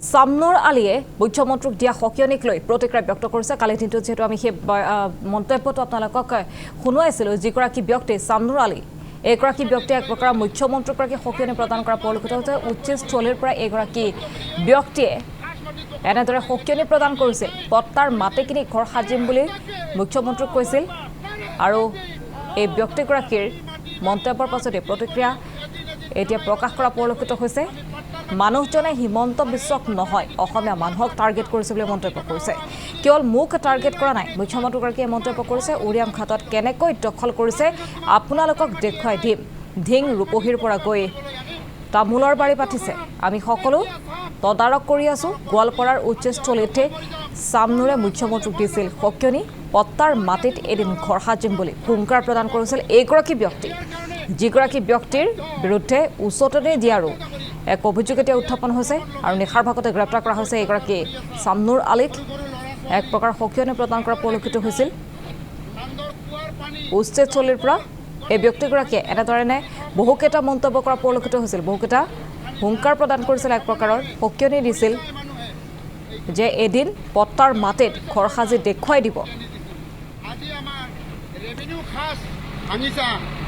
সামনুৰ আলীয়ে মুখ্যমন্ত্ৰীক দিয়া সকিয়নিক লৈ প্ৰতিক্ৰিয়া ব্যক্ত কৰিছে। কালি দিনটোত যেহেতু আমি সেই মন্তব্যটো আপোনালোকক শুনুৱাইছিলোঁ, যিগৰাকী ব্যক্তি সামনুৰ আলী এইগৰাকী ব্যক্তিয়ে এক প্ৰকাৰ মুখ্যমন্ত্ৰীগৰাকী সকিয়নি প্ৰদান কৰা পৰিলক্ষিত হৈছে। উচ্চস্থলীৰ পৰা এইগৰাকী ব্যক্তিয়ে এনেদৰে সকিয়নি প্ৰদান কৰিছিল। পট্টাৰ মাটি কিনি ঘৰ সাজিম বুলি মুখ্যমন্ত্ৰীক কৈছিল আৰু এই ব্যক্তিগৰাকীৰ মন্তব্যৰ পাছতে প্ৰতিক্ৰিয়া এতিয়া প্ৰকাশ কৰা পৰিলক্ষিত হৈছে। মানুহজনে হিমন্ত বিশ্বক নহয়, অসমীয়া মানুহক টাৰ্গেট কৰিছে বুলি মন্তব্য কৰিছে। কেৱল মোক টাৰ্গেট কৰা নাই, মুখ্যমন্ত্ৰীগৰাকীয়ে মন্তব্য কৰিছে। উৰিয়াম ঘাটত কেনেকৈ দখল কৰিছে আপোনালোকক দেখুৱাই দিম। ধিং ৰূপহীৰ পৰা গৈ তামোলৰ বাৰী পাতিছে। আমি সকলো তদাৰক কৰি আছোঁ। গোৱালপাৰাৰ উচ্চস্থলীতে সামনুৰে মুখ্যমন্ত্ৰীক দিছিল সকিয়নি। পট্টাৰ মাটিত এদিন ঘৰ সাজিম বুলি হুংকাৰ প্ৰদান কৰিছিল এইগৰাকী ব্যক্তি, যিগৰাকী ব্যক্তিৰ বিৰুদ্ধে উচতনি দিয়াৰো এক অভিযোগ এতিয়া উত্থাপন হৈছে আৰু নিশাৰ ভাগতে গ্ৰেপ্তাৰ কৰা হৈছে এইগৰাকী সামনুৰ আলীক। এক প্ৰকাৰ সকিয়নি প্ৰদান কৰা পৰিলক্ষিত হৈছিল। উচ্চস্থলীৰ পৰা এই ব্যক্তিগৰাকীয়ে এনেধৰণে বহুকেইটা মন্তব্য কৰা পৰিলক্ষিত হৈছিল, বহুকেইটা হুংকাৰ প্ৰদান কৰিছিল, এক প্ৰকাৰৰ সকিয়নি দিছিল যে এদিন পট্টাৰ মাটিত ঘৰ সাজি দেখুৱাই দিব।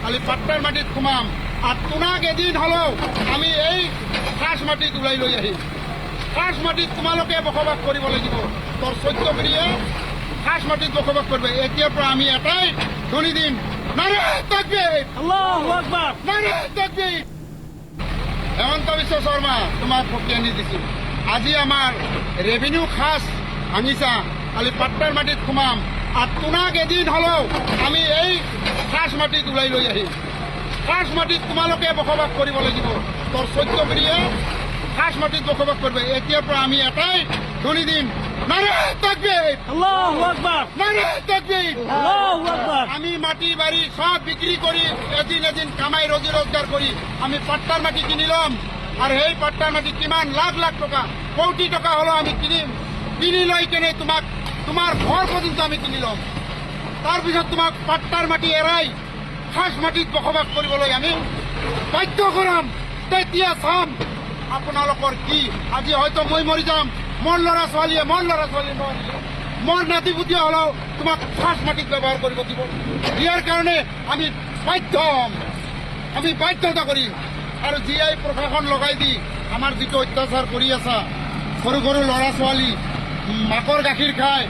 কালি পাট্টাৰ মাটিত সোমাম আৰু তোমাক এদিন হ'লেও আমি এই খাস মাটিত ওলাই লৈ আহিম। খাস মাটিত তোমালোকে বসবাস কৰিব লাগিব। তোৰ 14 পিঢ়িয়ে খাস মাটিত বসবাস কৰিব। এতিয়াৰ পৰা আমি এটাই ধ্বনি দিম, নাৰে তাকবীৰ, আল্লাহু আকবাৰ, নাৰে তাকবীৰ। হেমন্ত বিশ্ব শৰ্মা তোমাক সকিয়নি দিছিল। আজি আমাৰ ৰেভিনিউ খাস ভাঙিছা, কালি পাট্টাৰ মাটিত সোমাম আৰু তোমাক এদিন হ'লেও আমি এই খাস মাটিত ওলাই লৈ আহিম। খাস মাটিত তোমালোকে বসবাস কৰিব লাগিব। তোৰ 14 পিঢ়িয়ে খাস মাটিত বসবাস কৰিব। এতিয়াৰ পৰা আমি এটাই ধ্বনি দিম, নাৰে তাকবীৰ, আল্লাহু আকবাৰ, নাৰে তাকবীৰ, আল্লাহু আকবাৰ। আমি মাটি বাৰী সব বিক্ৰী কৰি এদিন কামাই ৰজি ৰোজগাৰ কৰি আমি পাট্টাৰ মাটি কিনি ল'ম আৰু সেই পাট্টাৰ মাটি কিমান লাখ লাখ টকা, কোটি টকা হ'লেও আমি কিনিম। কিনি লৈ কেনে তোমাক তোমাৰ ঘৰ পৰ্যন্ত আমি কিনি ল'ম। তাৰপিছত তোমাক পাট্টাৰ মাটি এৰাই খাস মাটিত বসবাস কৰিবলৈ আমি বাধ্য কৰাম। তেতিয়া চাম আপোনালোকৰ কি। আজি হয়তো মই মৰি যাম, মোৰ ল'ৰা ছোৱালীয়ে মোৰ নাতি পুতিয়া হ'লেও তোমাক খাস মাটিত ব্যৱহাৰ কৰিব দিব। ইয়াৰ কাৰণে আমি বাধ্য হ'ম, আমি বাধ্যতা কৰিম। আৰু জিআই প্ৰশাসন লগাই দি আমাৰ যিটো অত্যাচাৰ কৰি আছা, সৰু সৰু ল'ৰা ছোৱালী মাকৰ গাখীৰ খায়,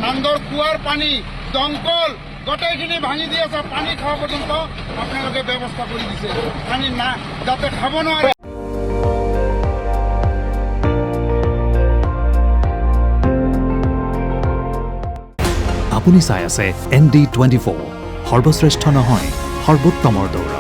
নান্দৰ কুঁৱাৰ পানী দমকল গোটেইখিনি ভাঙি দি আছে। পানী খাওয়া পৰ্যন্ত আপোনালোকে ব্যৱস্থা কৰি দিছে, পানী না যাতে খাব নোৱাৰে। আপুনি চাই আছে ND24, সৰ্বশ্ৰেষ্ঠ নহয় সৰ্বোত্তমৰ দৌৰা।